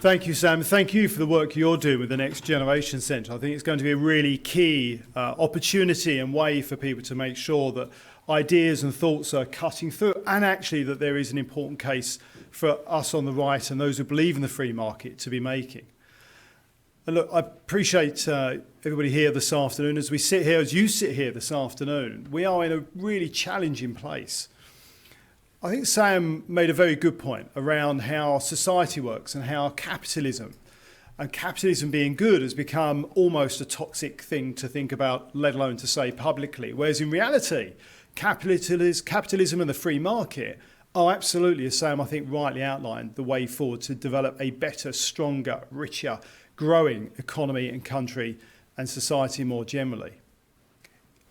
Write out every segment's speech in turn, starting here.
Thank you, Sam. Thank you for the work you're doing with the Next Generation Centre. I think it's going to be a really key opportunity and way for people to make sure that ideas and thoughts are cutting through, and actually that there is an important case for us on the right and those who believe in the free market to be making. And look, I appreciate everybody here this afternoon. As we sit here, as you sit here this afternoon, we are in a really challenging place. I think Sam made a very good point around how society works and how capitalism being good has become almost a toxic thing to think about, let alone to say publicly. Whereas in reality, capitalism and the free market are absolutely, as Sam I think rightly outlined, the way forward to develop a better, stronger, richer, growing economy and country and society more generally.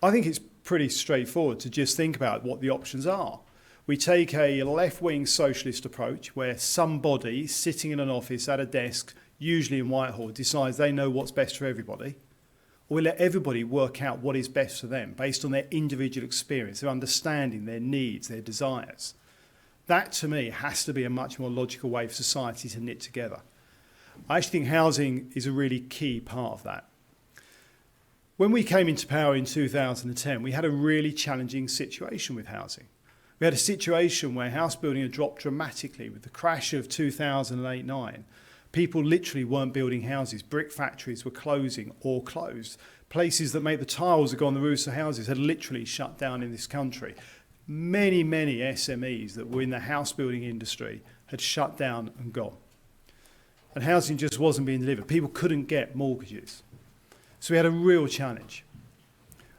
I think it's pretty straightforward to just think about what the options are. We take a left-wing socialist approach where somebody sitting in an office at a desk, usually in Whitehall, decides they know what's best for everybody. Or we let everybody work out what is best for them based on their individual experience, their understanding, their needs, their desires. That, to me, has to be a much more logical way for society to knit together. I actually think housing is a really key part of that. When we came into power in 2010, we had a really challenging situation with housing. We had a situation where house building had dropped dramatically with the crash of 2008-9. People literally weren't building houses. Brick factories were closing or closed. Places that make the tiles that go on the roofs of houses had literally shut down in this country. Many, many SMEs that were in the house building industry had shut down and gone. And housing just wasn't being delivered. People couldn't get mortgages. So we had a real challenge.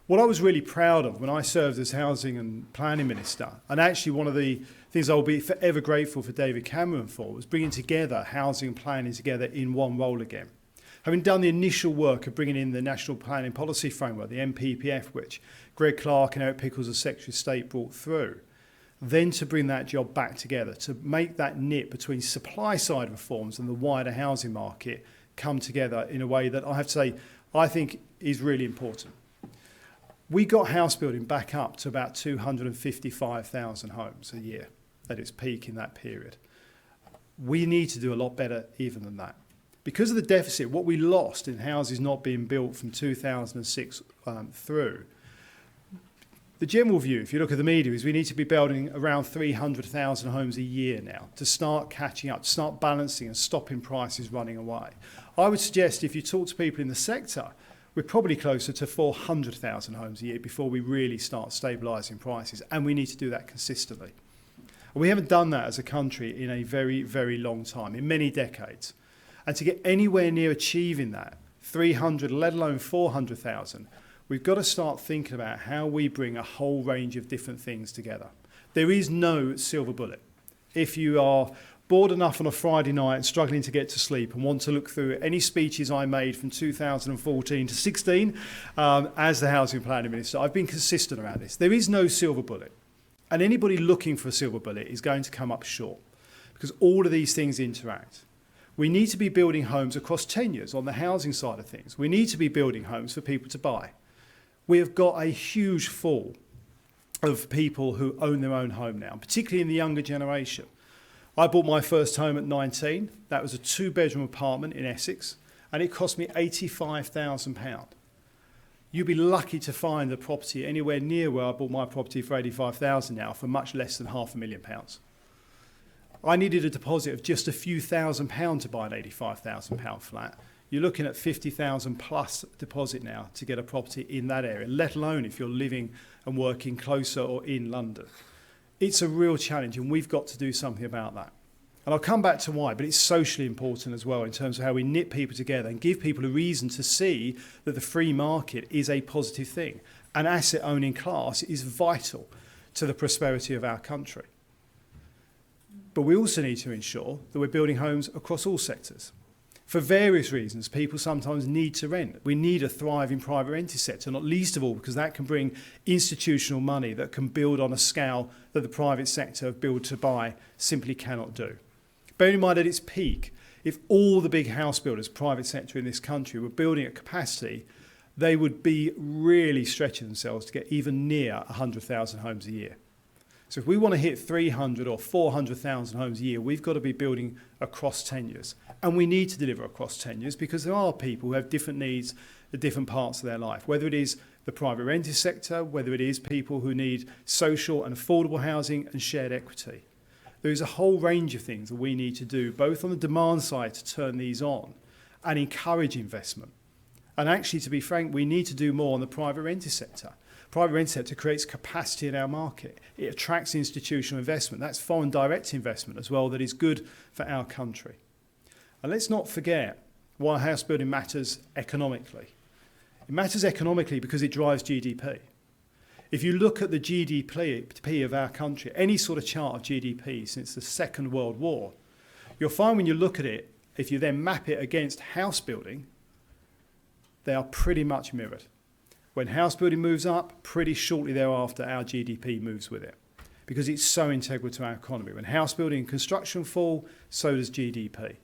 What I was really proud of when I served as Housing and Planning Minister, and actually one of the things I will be forever grateful for David Cameron for, was bringing together housing and planning together in one role again. Having done the initial work of bringing in the National Planning Policy Framework, the NPPF, which Greg Clark and Eric Pickles as Secretary of State brought through, then to bring that job back together, to make that knit between supply side reforms and the wider housing market come together in a way that I have to say I think is really important. We got house building back up to about 255,000 homes a year at its peak in that period. We need to do a lot better even than that. Because of the deficit, what we lost in houses not being built from 2006 through, the general view, if you look at the media, is we need to be building around 300,000 homes a year now to start catching up, to start balancing and stopping prices running away. I would suggest if you talk to people in the sector, we're probably closer to 400,000 homes a year before we really start stabilising prices, and we need to do that consistently. And we haven't done that as a country in a very, very long time, in many decades. And to get anywhere near achieving that, 300, let alone 400,000, we've got to start thinking about how we bring a whole range of different things together. There is no silver bullet. If you are bored enough on a Friday night and struggling to get to sleep and want to look through any speeches I made from 2014 to 16 as the Housing Planning Minister, I've been consistent around this. There is no silver bullet. And anybody looking for a silver bullet is going to come up short because all of these things interact. We need to be building homes across tenures on the housing side of things. We need to be building homes for people to buy. We have got a huge fall of people who own their own home now, particularly in the younger generation. I bought my first home at 19. That was a 2-bedroom apartment in Essex, and it cost me £85,000. You'd be lucky to find a property anywhere near where I bought my property for £85,000 now for much less than £500,000. I needed a deposit of just a few £1,000s to buy an £85,000 flat. You're looking at £50,000 plus deposit now to get a property in that area, let alone if you're living and working closer or in London. It's a real challenge, and we've got to do something about that. And I'll come back to why, but it's socially important as well in terms of how we knit people together and give people a reason to see that the free market is a positive thing. An asset-owning class is vital to the prosperity of our country. But we also need to ensure that we're building homes across all sectors. For various reasons, people sometimes need to rent. We need a thriving private rented sector, not least of all because that can bring institutional money that can build on a scale that the private sector of build to buy simply cannot do. Bearing in mind at its peak, if all the big house builders, private sector in this country, were building at capacity, they would be really stretching themselves to get even near 100,000 homes a year. So if we want to hit 300 or 400,000 homes a year, we've got to be building across tenures. And we need to deliver across tenures because there are people who have different needs at different parts of their life, whether it is the private rented sector, whether it is people who need social and affordable housing and shared equity. There is a whole range of things that we need to do, both on the demand side to turn these on and encourage investment. And actually, to be frank, we need to do more on the private rented sector. Private rented sector creates capacity in our market. It attracts institutional investment. That's foreign direct investment as well that is good for our country. And let's not forget why house building matters economically. It matters economically because it drives GDP. If you look at the GDP of our country, any sort of chart of GDP since the Second World War, you'll find when you look at it, if you then map it against house building, they are pretty much mirrored. When house building moves up, pretty shortly thereafter, our GDP moves with it because it's so integral to our economy. When house building and construction fall, so does GDP.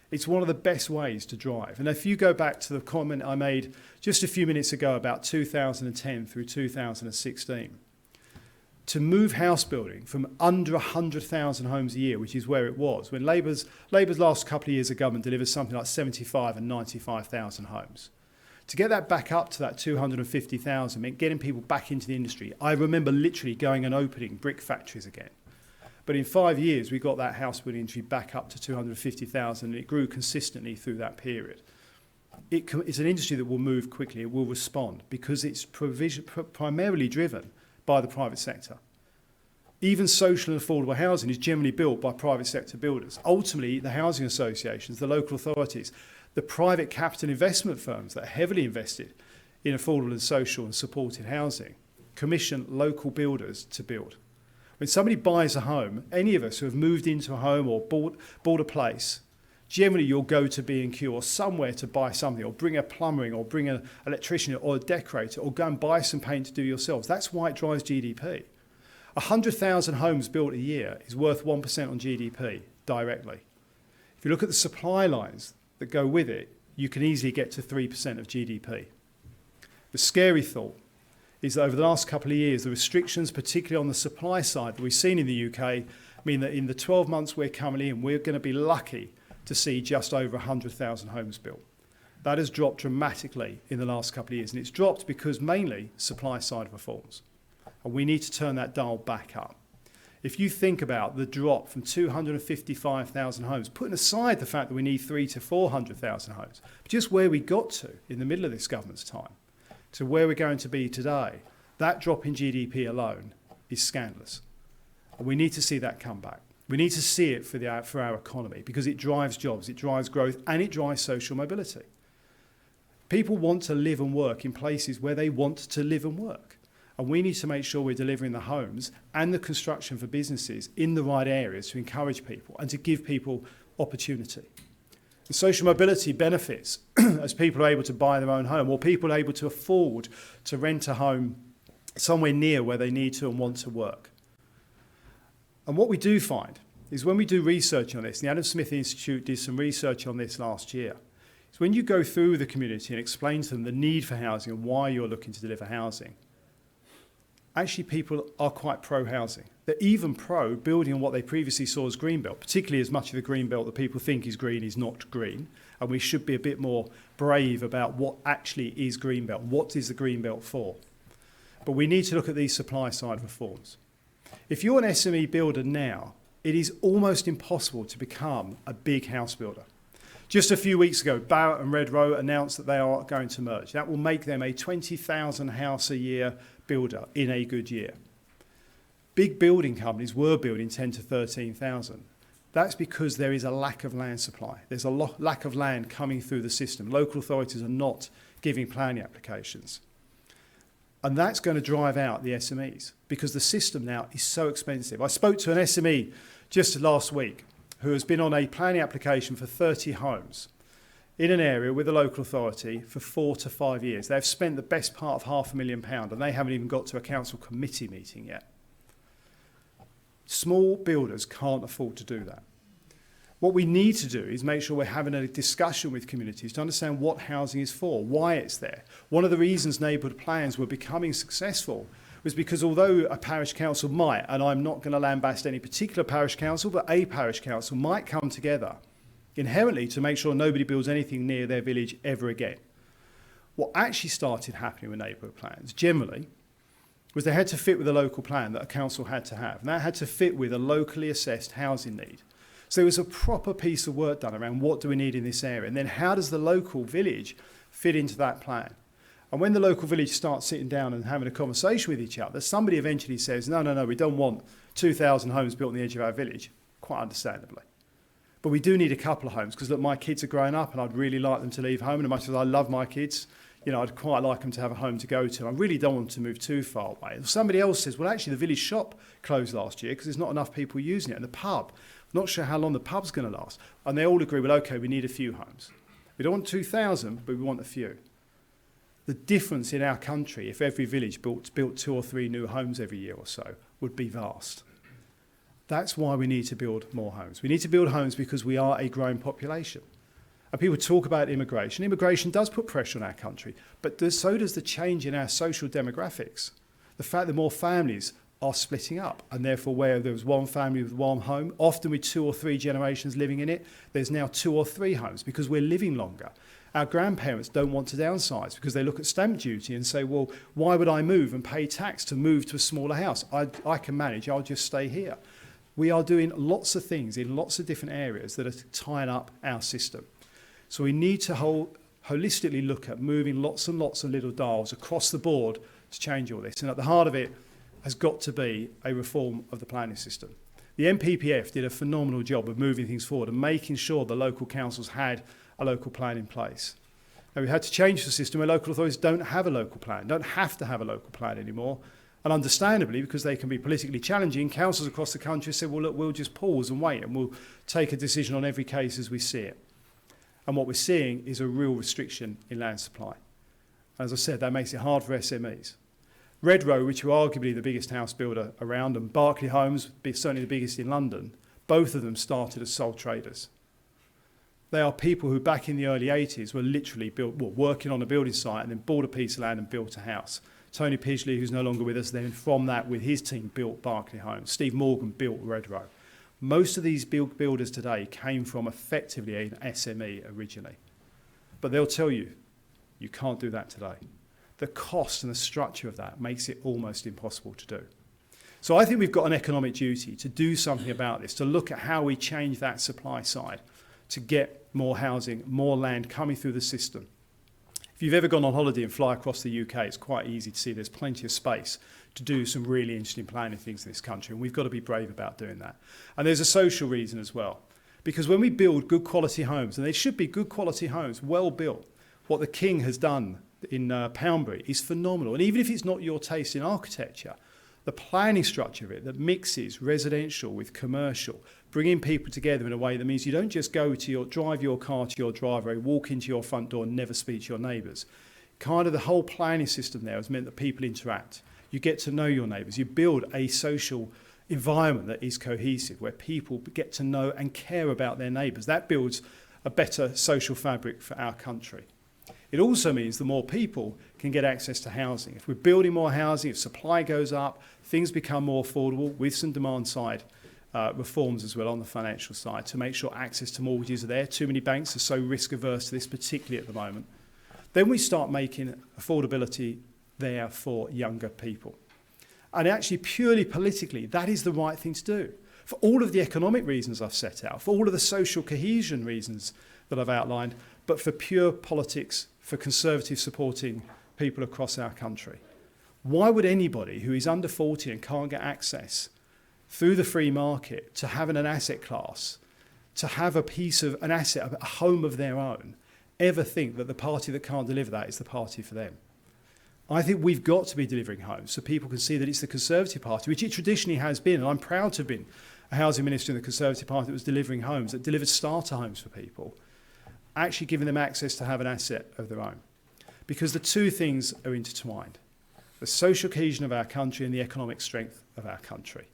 It's one of the best ways to drive. And if you go back to the comment I made just a few minutes ago about 2010 through 2016, to move house building from under 100,000 homes a year, which is where it was, when Labour's last couple of years of government delivered something like 75 and 95,000 homes. To get that back up to that 250,000 meant getting people back into the industry. I remember literally going and opening brick factories again. But in 5 years, we got that house building industry back up to 250,000, and it grew consistently through that period. It's an industry that will move quickly, it will respond, because it's primarily driven by the private sector. Even social and affordable housing is generally built by private sector builders. Ultimately, the housing associations, the local authorities, the private capital investment firms that are heavily invested in affordable and social and supported housing commission local builders to build. When somebody buys a home, any of us who have moved into a home or bought a place, generally you'll go to B&Q or somewhere to buy something, or bring a plumber in, or bring an electrician or a decorator, or go and buy some paint to do yourselves. That's why it drives GDP. 100,000 homes built a year is worth 1% on GDP directly. If you look at the supply lines that go with it, you can easily get to 3% of GDP. The scary thought is that over the last couple of years, the restrictions, particularly on the supply side that we've seen in the UK, mean that in the 12 months we're currently in, we're going to be lucky to see just over 100,000 homes built. That has dropped dramatically in the last couple of years, and it's dropped because mainly supply side reforms. And we need to turn that dial back up. If you think about the drop from 255,000 homes, putting aside the fact that we need 300,000 to 400,000 homes, but just where we got to in the middle of this government's time, to where we're going to be today, that drop in GDP alone is scandalous. And we need to see that come back. We need to see it for our economy because it drives jobs, it drives growth, and it drives social mobility. People want to live and work in places where they want to live and work. And we need to make sure we're delivering the homes and the construction for businesses in the right areas to encourage people and to give people opportunity. The social mobility benefits as people are able to buy their own home, or people are able to afford to rent a home somewhere near where they need to and want to work. And what we do find is when we do research on this, the Adam Smith Institute did some research on this last year, is when you go through the community and explain to them the need for housing and why you're looking to deliver housing, actually people are quite pro-housing. They're even pro building on what they previously saw as greenbelt, particularly as much of the greenbelt that people think is green is not green. And we should be a bit more brave about what actually is greenbelt. What is the greenbelt for? But we need to look at these supply side reforms. If you're an SME builder now, it is almost impossible to become a big house builder. Just a few weeks ago, Barratt and Redrow announced that they are going to merge. That will make them a 20,000 house a year builder in a good year. Big building companies were building 10 to 13,000. That's because there is a lack of land supply. There's a lack of land coming through the system. Local authorities are not giving planning applications. And that's going to drive out the SMEs because the system now is so expensive. I spoke to an SME just last week who has been on a planning application for 30 homes in an area with a local authority for 4 to 5 years. They've spent the best part of £500,000 and they haven't even got to a council committee meeting yet. Small builders can't afford to do that. What we need to do is make sure we're having a discussion with communities to understand what housing is for, why it's there. One of the reasons neighbourhood plans were becoming successful was because although a parish council might, and I'm not going to lambast any particular parish council, but a parish council might come together inherently to make sure nobody builds anything near their village ever again. What actually started happening with neighbourhood plans generally was they had to fit with a local plan that a council had to have, and that had to fit with a locally assessed housing need. So there was a proper piece of work done around what do we need in this area, and then how does the local village fit into that plan. And when the local village starts sitting down and having a conversation with each other, somebody eventually says, no, we don't want 2,000 homes built on the edge of our village, quite understandably. But we do need a couple of homes, because look, my kids are growing up and I'd really like them to leave home, and as much as I love my kids, I'd quite like them to have a home to go to. I really don't want them to move too far away. If somebody else says, well, actually the village shop closed last year because there's not enough people using it, and the pub, I'm not sure how long the pub's going to last. And they all agree, well, okay, we need a few homes. We don't want 2,000, but we want a few. The difference in our country, if every village built 2 or 3 new homes every year or so, would be vast. That's why we need to build more homes. We need to build homes because we are a growing population. And people talk about immigration. Immigration does put pressure on our country, but so does the change in our social demographics. The fact that more families are splitting up, and therefore where there was one family with one home, often with 2 or 3 generations living in it, there's now 2 or 3 homes because we're living longer. Our grandparents don't want to downsize because they look at stamp duty and say, well, why would I move and pay tax to move to a smaller house? I can manage, I'll just stay here. We are doing lots of things in lots of different areas that are tying up our system. So we need to holistically look at moving lots and lots of little dials across the board to change all this. And at the heart of it has got to be a reform of the planning system. The NPPF did a phenomenal job of moving things forward and making sure the local councils had a local plan in place. Now, we had to change the system where local authorities don't have a local plan, don't have to have a local plan anymore. And understandably, because they can be politically challenging, councils across the country said, well, look, we'll just pause and wait and we'll take a decision on every case as we see it. And what we're seeing is a real restriction in land supply. As I said, that makes it hard for SMEs. Redrow, which are arguably the biggest house builder around, and Berkeley Homes, certainly the biggest in London, both of them started as sole traders. They are people who back in the early 80s were literally working on a building site and then bought a piece of land and built a house. Tony Pidgley, who's no longer with us, then from that with his team built Berkeley Homes. Steve Morgan built Redrow. Most of these builders today came from effectively an SME originally. But they'll tell you, you can't do that today. The cost and the structure of that makes it almost impossible to do. So I think we've got an economic duty to do something about this, to look at how we change that supply side, to get more housing, more land coming through the system. If you've ever gone on holiday and fly across the UK, it's quite easy to see there's plenty of space to do some really interesting planning things in this country, and we've got to be brave about doing that. And there's a social reason as well, because when we build good quality homes, and they should be good quality homes, well built, what the King has done in Poundbury is phenomenal. And even if it's not your taste in architecture, the planning structure of it that mixes residential with commercial, bringing people together in a way that means you don't just drive your car to your driveway, walk into your front door and never speak to your neighbours. Kind of the whole planning system there has meant that people interact. You get to know your neighbours. You build a social environment that is cohesive, where people get to know and care about their neighbours. That builds a better social fabric for our country. It also means that more people can get access to housing. If we're building more housing, if supply goes up, things become more affordable with some demand side reforms as well on the financial side to make sure access to mortgages are there. Too many banks are so risk averse to this, particularly at the moment. Then we start making affordability there for younger people. And actually, purely politically, that is the right thing to do. For all of the economic reasons I've set out, for all of the social cohesion reasons that I've outlined, but for pure politics, for Conservative supporting people across our country. Why would anybody who is under 40 and can't get access through the free market to have an asset class, to have a piece of an asset, a home of their own, ever think that the party that can't deliver that is the party for them? I think we've got to be delivering homes so people can see that it's the Conservative Party, which it traditionally has been, and I'm proud to have been a housing minister in the Conservative Party that was delivering homes, that delivered starter homes for people, actually giving them access to have an asset of their own. Because the two things are intertwined. The social cohesion of our country and the economic strength of our country.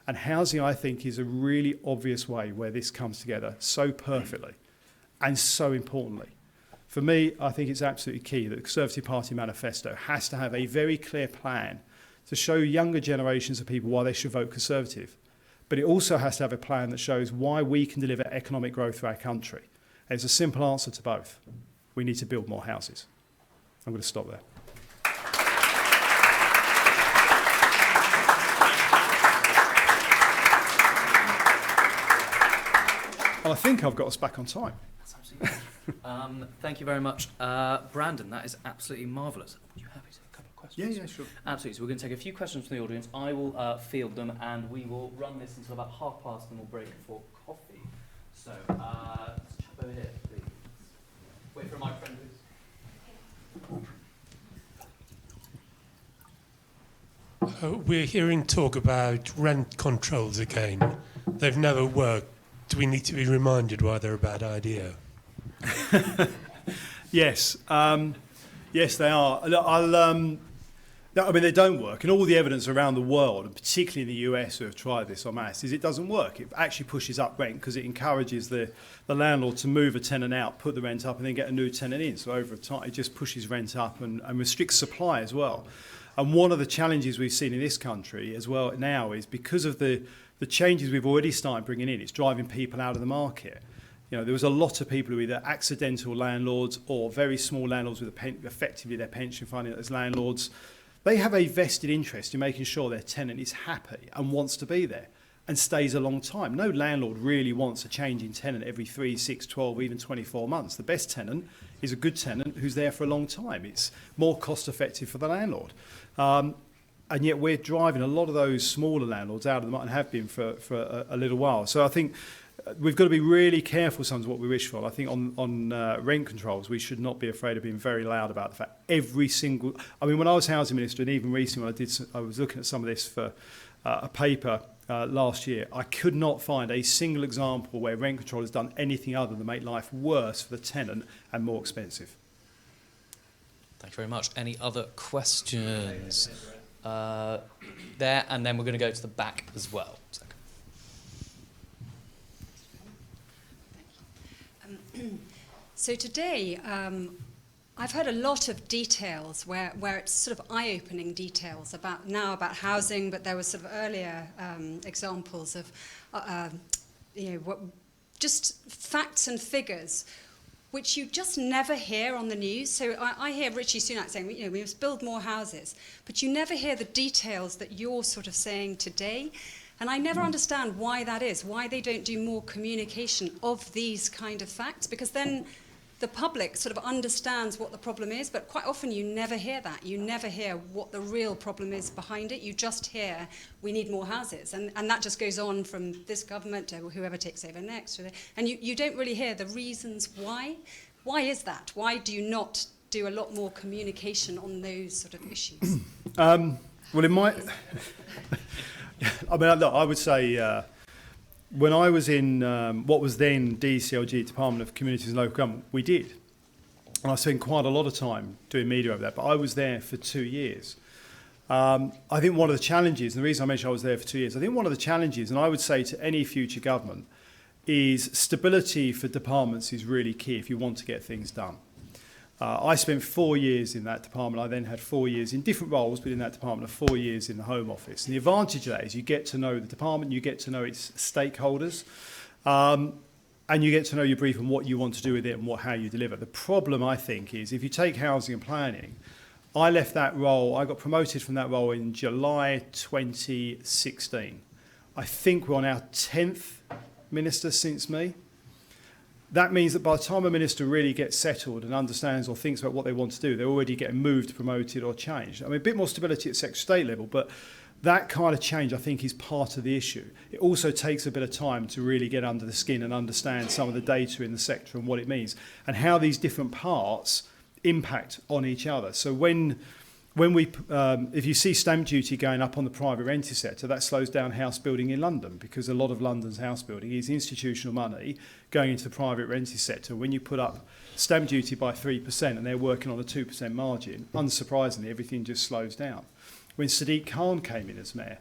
And housing, I think, is a really obvious way where this comes together so perfectly and so importantly. For me, I think it's absolutely key that the Conservative Party manifesto has to have a very clear plan to show younger generations of people why they should vote Conservative. But it also has to have a plan that shows why we can deliver economic growth for our country. And it's a simple answer to both. We need to build more houses. I'm going to stop there. And I think I've got us back on time. That's absolutely thank you very much. Brandon, that is absolutely marvellous. Would you happy to take a couple of questions? Yeah, sure. Absolutely. So we're going to take a few questions from the audience. I will field them, and we will run this until about past, and we'll break for coffee. So, let's chap over here, please. Wait for a microphone, please. We're hearing talk about rent controls again. They've never worked. Do we need to be reminded why they're a bad idea? Yes. Yes, they are. No, I mean, they don't work. And all the evidence around the world, and particularly in the US who have tried this en masse, is it doesn't work. It actually pushes up rent because it encourages the landlord to move a tenant out, put the rent up, and then get a new tenant in. So over time, it just pushes rent up and restricts supply as well. And one of the challenges we've seen in this country as well now is because of the changes we've already started bringing in, it's driving people out of the market. You know, there was a lot of people who were either accidental landlords or very small landlords with effectively their pension fund as landlords. They have a vested interest in making sure their tenant is happy and wants to be there and stays a long time. No landlord really wants a change in tenant every 3, 6, 12, even 24 months. The best tenant is a good tenant who's there for a long time. It's more cost effective for the landlord. And yet we're driving a lot of those smaller landlords out of the market and have been for a little while. So I think we've got to be really careful sometimes what we wish for. I think on rent controls, we should not be afraid of being very loud about the fact every single... I mean, when I was housing minister, and even recently when I was looking at some of this for a paper last year, I could not find a single example where rent control has done anything other than make life worse for the tenant and more expensive. Thank you very much. Any other questions? There, and then we're going to go to the back as well. So today, I've heard a lot of details where it's sort of eye-opening details about housing, but there were sort of earlier examples of just facts and figures which you just never hear on the news. So I hear Rishi Sunak saying, we must build more houses, but you never hear the details that you're sort of saying today. And I never understand why that is, why they don't do more communication of these kind of facts, because then the public sort of understands what the problem is, but quite often you never hear that. You never hear what the real problem is behind it. You just hear, we need more houses. And that just goes on from this government to whoever takes over next. And you don't really hear the reasons why. Why is that? Why do you not do a lot more communication on those sort of issues? Well, in my... I mean, look, I would say... when I was in what was then DCLG, Department of Communities and Local Government, we did. And I spent quite a lot of time doing media over that, but I was there for 2 years. I think one of the challenges, and the reason I mentioned I was there for 2 years, I think one of the challenges, and I would say to any future government, is stability for departments is really key if you want to get things done. I spent 4 years in that department. I then had 4 years in different roles, but in that department, 4 years in the Home Office. And the advantage of that is you get to know the department, you get to know its stakeholders, and you get to know your brief and what you want to do with it and how you deliver. The problem, I think, is if you take housing and planning, I left that role, I got promoted from that role in July 2016. I think we're on our 10th minister since me. That means that by the time a minister really gets settled and understands or thinks about what they want to do, they're already getting moved, promoted or changed. I mean, a bit more stability at Secretary of State level, but that kind of change, I think, is part of the issue. It also takes a bit of time to really get under the skin and understand some of the data in the sector and what it means and how these different parts impact on each other. So when we, if you see stamp duty going up on the private rented sector, that slows down house building in London because a lot of London's house building is institutional money going into the private rented sector. When you put up stamp duty by 3% and they're working on a 2% margin, unsurprisingly, everything just slows down. When Sadiq Khan came in as mayor,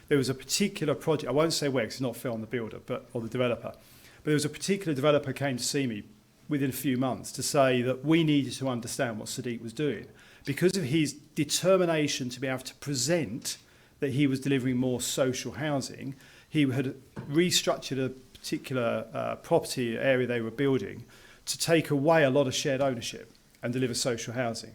there was a particular project, I won't say where because it's not fair on the builder or the developer, but there was a particular developer came to see me within a few months to say that we needed to understand what Sadiq was doing. Because of his determination to be able to present that he was delivering more social housing. He had restructured a particular property area they were building to take away a lot of shared ownership and deliver social housing.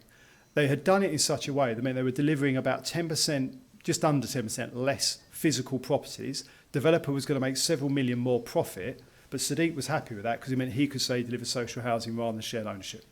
They had done it in such a way that meant they were delivering about 10%, just under 10% less physical properties. Developer was going to make several million more profit, but Sadiq was happy with that because it meant he could say deliver social housing rather than shared ownership.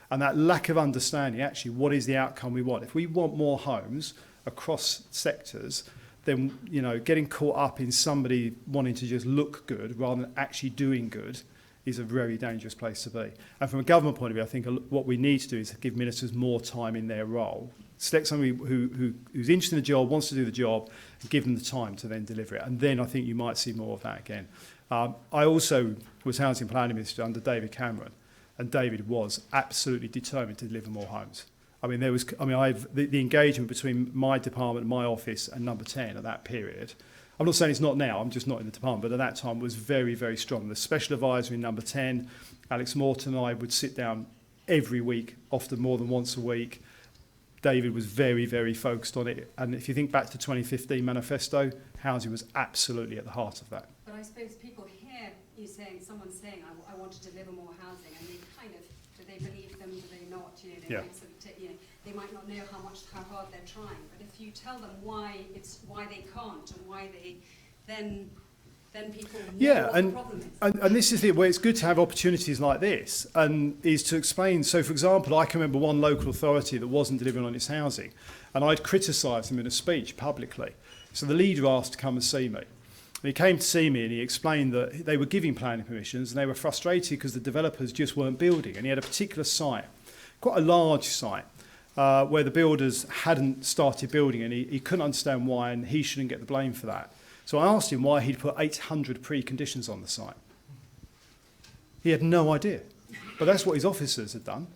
And that lack of understanding, actually, what is the outcome we want? If we want more homes across sectors, then, you know, getting caught up in somebody wanting to just look good rather than actually doing good is a very dangerous place to be. And from a government point of view, I think what we need to do is give ministers more time in their role. Select somebody who's interested in the job, wants to do the job, and give them the time to then deliver it. And then I think you might see more of that again. I also was housing planning minister under David Cameron, and David was absolutely determined to deliver more homes. I mean, the engagement between my department, my office, and Number 10 at that period. I'm not saying it's not now, I'm just not in the department, but at that time was very, very strong. The special advisor in Number 10, Alex Morton, and I would sit down every week, often more than once a week. David was very, very focused on it. And if you think back to 2015 manifesto, housing was absolutely at the heart of that. But I suppose people hear you saying, someone saying, I want to deliver more housing, and they kind of, do they believe them, do they not? You know, they might sort of they might not know how hard they're trying. But if you tell them why they can't and why they, then people know what the problem is. And this is where it's good to have opportunities like this, and is to explain. So, for example, I can remember one local authority that wasn't delivering on its housing, and I'd criticised them in a speech publicly. So the leader asked to come and see me. And he came to see me and he explained that they were giving planning permissions and they were frustrated because the developers just weren't building. And he had a particular site, quite a large site, where the builders hadn't started building, and he couldn't understand why, and he shouldn't get the blame for that. So I asked him why he'd put 800 preconditions on the site. He had no idea. But that's what his officers had done.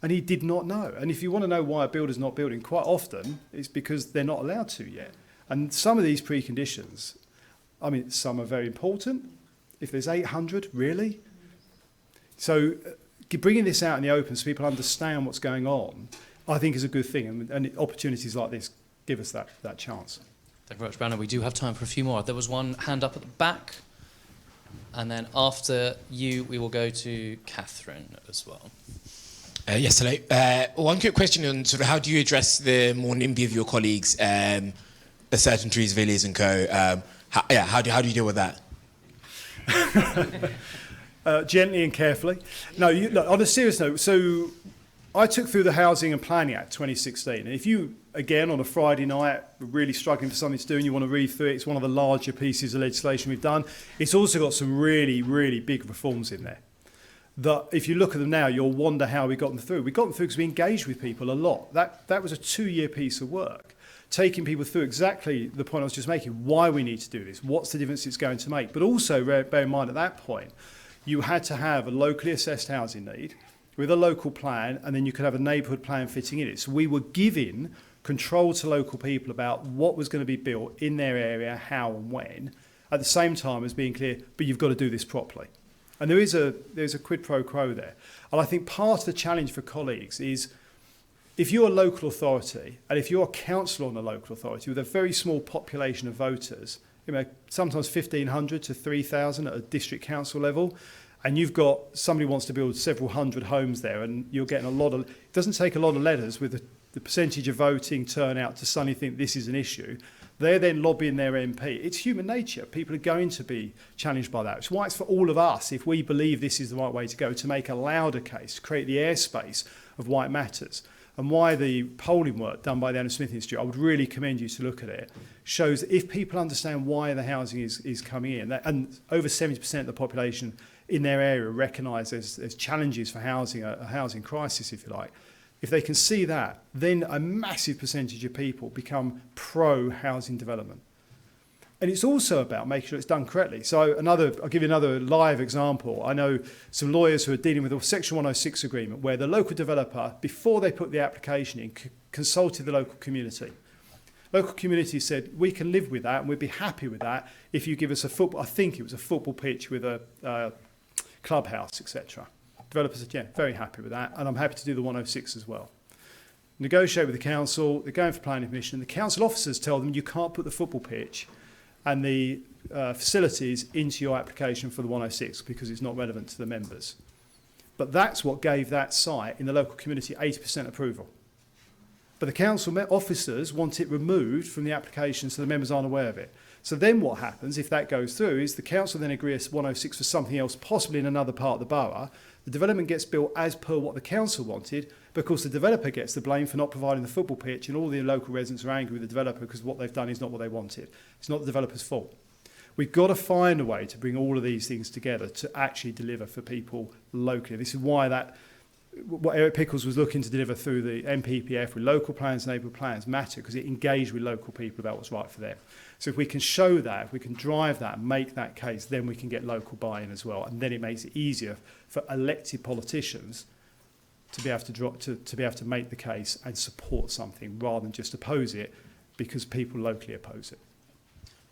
And he did not know. And if you want to know why a builder's not building, quite often it's because they're not allowed to yet. And some of these preconditions, I mean, some are very important. If there's 800, really? So bringing this out in the open so people understand what's going on, I think is a good thing. And opportunities like this give us that chance. Thank you very much, Brandon. We do have time for a few more. There was one hand up at the back. And then after you, we will go to Catherine as well. Yes, hello. One quick question on sort of how do you address the more NIMBY of your colleagues, the Certain Trees, Villiers and Co. How do you deal with that? Gently and carefully. No, look, on a serious note, so I took through the Housing and Planning Act 2016. And if you, again, on a Friday night, are really struggling for something to do and you want to read through it, it's one of the larger pieces of legislation we've done. It's also got some really, really big reforms in there that if you look at them now, you'll wonder how we got them through. We got them through because we engaged with people a lot. That was a 2-year piece of work, taking people through exactly the point I was just making, why we need to do this, what's the difference it's going to make. But also, bear in mind at that point, you had to have a locally assessed housing need with a local plan, and then you could have a neighbourhood plan fitting in it. So we were giving control to local people about what was going to be built in their area, how and when, at the same time as being clear, but you've got to do this properly. And there's a quid pro quo there. And I think part of the challenge for colleagues is if you're a local authority and if you're a councillor on a local authority with a very small population of voters, you know, sometimes 1,500 to 3,000 at a district council level, and you've got somebody who wants to build several hundred homes there, and you're getting a lot of, it doesn't take a lot of letters with the percentage of voting turnout to suddenly think this is an issue. They're then lobbying their MP. It's human nature. People are going to be challenged by that. It's why it's for all of us, if we believe this is the right way to go, to make a louder case, to create the airspace of why it matters. And why the polling work done by the Adam Smith Institute, I would really commend you to look at it, shows that if people understand why the housing is coming in, and over 70% of the population in their area recognise there's challenges for housing, a housing crisis, if you like. If they can see that, then a massive percentage of people become pro-housing development. And it's also about making sure it's done correctly. So I'll give you another live example. I know some lawyers who are dealing with a Section 106 agreement where the local developer, before they put the application in, consulted the local community. Local community said, we can live with that and we'd be happy with that if you give us a football, I think it was a football pitch with a clubhouse, etc. Developers said, yeah, very happy with that, and I'm happy to do the 106 as well. negotiate with the council, they're going for planning permission, the council officers tell them you can't put the football pitch and the facilities into your application for the 106 because it's not relevant to the members. But that's what gave that site in the local community 80% approval. But the council officers want it removed from the application so the members aren't aware of it. So then what happens, if that goes through, is the council then agrees 106 for something else, possibly in another part of the borough. The development gets built as per what the council wanted, but of course the developer gets the blame for not providing the football pitch, and all the local residents are angry with the developer because what they've done is not what they wanted. It's not the developer's fault. We've got to find a way to bring all of these things together to actually deliver for people locally. This is why what Eric Pickles was looking to deliver through the MPPF with local plans, neighbourhood plans matter because it engaged with local people about what's right for them. So if we can show that, if we can drive that and make that case, then we can get local buy-in as well. And then it makes it easier for elected politicians to be able to be able to make the case and support something rather than just oppose it because people locally oppose it.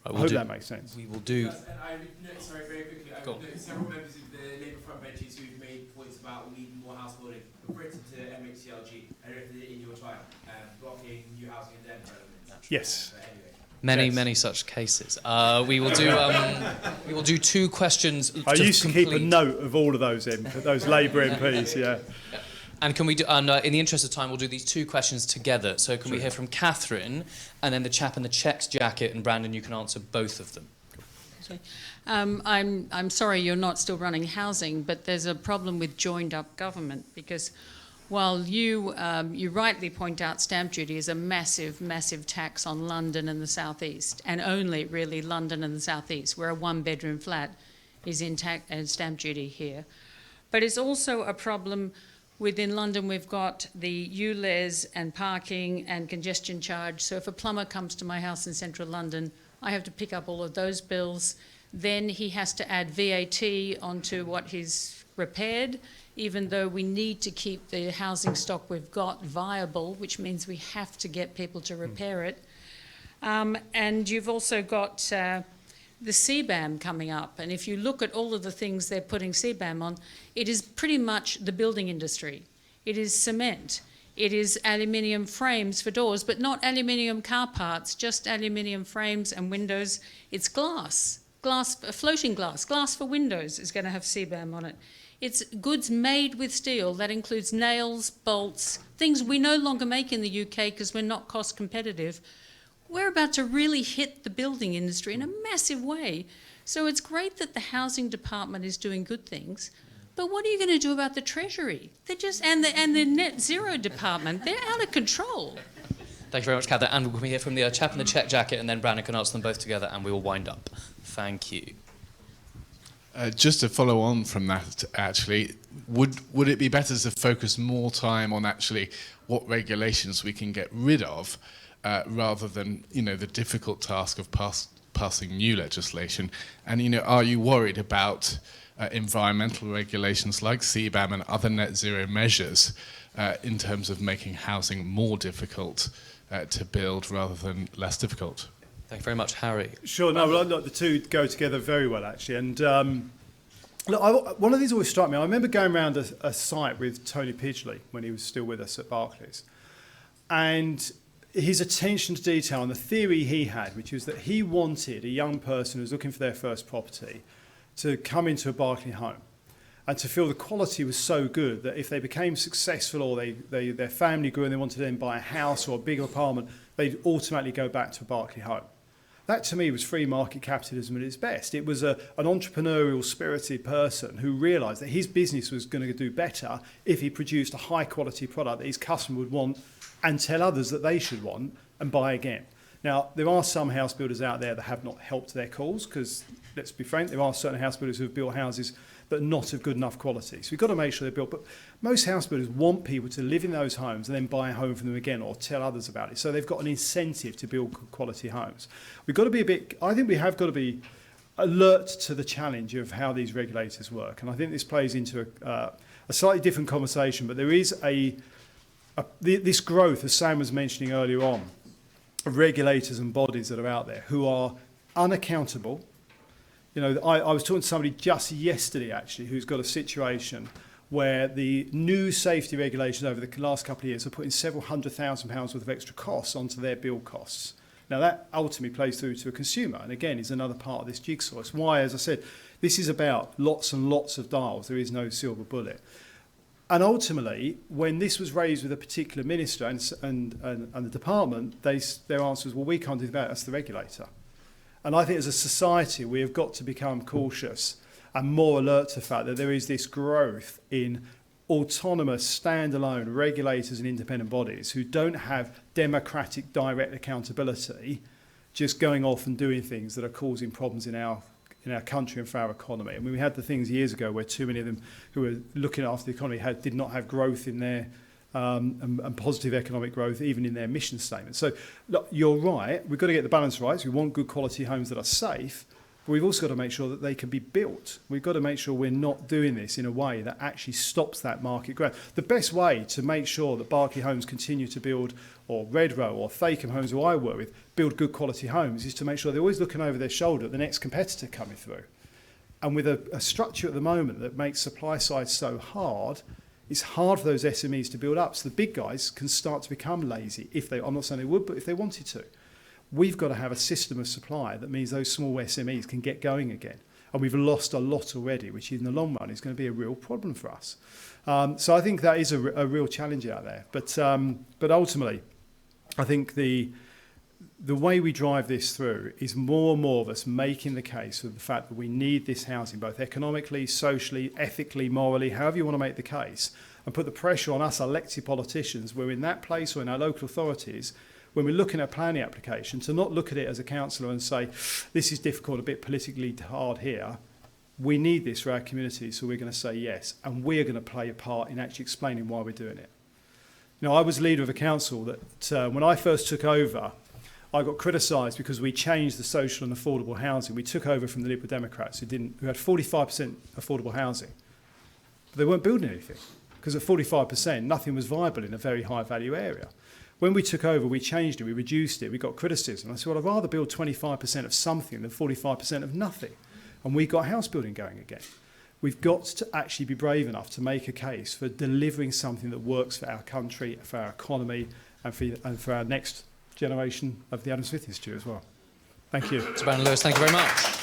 Right, I hope that makes sense. We will do. And sorry, very quickly, I've noticed several members of the Labour front benches who've made points about we need more house building. For instance, to MHCLG, I don't know if they're in your time, blocking new housing and then developments. Yes. But anyway. Many such cases. We will do 2 questions. I used to keep a note of all of those Labour MPs, yeah. And can we do? And in the interest of time, we'll do these 2 questions together. So can we hear from Catherine, and then the chap in the checks jacket, and Brandon, you can answer both of them. I'm sorry you're not still running housing, but there's a problem with joined-up government because while you rightly point out stamp duty is a massive tax on London and the South East, and only really London and the South East, where a 1-bedroom flat is in stamp duty here. But it's also a problem within London. We've got the ULEZ and parking and congestion charge. So if a plumber comes to my house in central London, I have to pick up all of those bills. Then he has to add VAT onto what he's repaired, even though we need to keep the housing stock we've got viable, which means we have to get people to repair it. And you've also got the CBAM coming up. And if you look at all of the things they're putting CBAM on, it is pretty much the building industry. It is cement. It is aluminium frames for doors, but not aluminium car parts, just aluminium frames and windows. It's glass, floating glass for windows is going to have CBAM on it. It's goods made with steel. That includes nails, bolts, things we no longer make in the UK because we're not cost competitive. We're about to really hit the building industry in a massive way. So it's great that the housing department is doing good things, but what are you going to do about the Treasury? They're just and the net zero department, they're out of control. Thank you very much, Catherine. And we hear from the chap in the check jacket, and then Brandon can answer them both together, and we will wind up. Thank you. Just to follow on from that, actually, would it be better to focus more time on actually what regulations we can get rid of, rather than the difficult task of passing new legislation? And are you worried about environmental regulations like CBAM and other net zero measures in terms of making housing more difficult to build rather than less difficult? Thank you very much, Harry. Sure, no, well, look, the two go together very well, actually. And look, one of these always struck me. I remember going around a site with Tony Pidgley when he was still with us at Barclays. And his attention to detail and the theory he had, which was that he wanted a young person who was looking for their first property to come into a Barclay home and to feel the quality was so good that if they became successful or their family grew and they wanted to then buy a house or a bigger apartment, they'd automatically go back to a Barclay home. That to me was free market capitalism at its best. It was an entrepreneurial, spirited person who realised that his business was going to do better if he produced a high quality product that his customer would want and tell others that they should want and buy again. Now, there are some house builders out there that have not helped their cause because, let's be frank, there are certain house builders who have built houses that are not of good enough quality. So we've got to make sure they're built. But most house builders want people to live in those homes and then buy a home from them again or tell others about it. So they've got an incentive to build quality homes. We've got to be I think we have got to be alert to the challenge of how these regulators work. And I think this plays into a slightly different conversation, but there is this growth, as Sam was mentioning earlier on, of regulators and bodies that are out there who are unaccountable. I was talking to somebody just yesterday, actually, who's got a situation where the new safety regulations over the last couple of years are putting several £100,000 worth of extra costs onto their build costs. Now that ultimately plays through to a consumer, and again is another part of this jigsaw. It's why, as I said, this is about lots and lots of dials. There is no silver bullet. And ultimately, when this was raised with a particular minister and the department, their answer was, well, we can't do that, that's the regulator. And I think as a society, we have got to become cautious and more alert to the fact that there is this growth in autonomous, standalone regulators and independent bodies who don't have democratic direct accountability, just going off and doing things that are causing problems in our country and for our economy. I mean, we had the things years ago where too many of them who were looking after the economy did not have growth in their and positive economic growth even in their mission statement. So look, you're right, we've got to get the balance right. So we want good quality homes that are safe, but we've also got to make sure that they can be built. We've got to make sure we're not doing this in a way that actually stops that market growth. The best way to make sure that Berkeley Homes continue to build, or Redrow or Fakeham Homes, who I work with, build good quality homes, is to make sure they're always looking over their shoulder at the next competitor coming through. And with a structure at the moment that makes supply side so hard, it's hard for those SMEs to build up. So the big guys can start to become lazy. I'm not saying they would, but if they wanted to. We've got to have a system of supply that means those small SMEs can get going again. And we've lost a lot already, which in the long run is going to be a real problem for us. So I think that is a real challenge out there. But ultimately, I think the way we drive this through is more and more of us making the case for the fact that we need this housing, both economically, socially, ethically, morally, however you want to make the case, and put the pressure on us elected politicians, we're in that place or in our local authorities, when we're looking at a planning application, to not look at it as a councillor and say, this is difficult, a bit politically hard here. We need this for our community, so we're going to say yes. And we're going to play a part in actually explaining why we're doing it. You know, I was leader of a council that when I first took over, I got criticised because we changed the social and affordable housing. We took over from the Liberal Democrats who had 45% affordable housing. But they weren't building anything because at 45%, nothing was viable in a very high value area. When we took over, we changed it, we reduced it, we got criticism. I said, well, I'd rather build 25% of something than 45% of nothing. And we got house building going again. We've got to actually be brave enough to make a case for delivering something that works for our country, for our economy, and for our next generation of the Adam Smith Institute as well. Thank you. Mr. Bannon Lewis, thank you very much.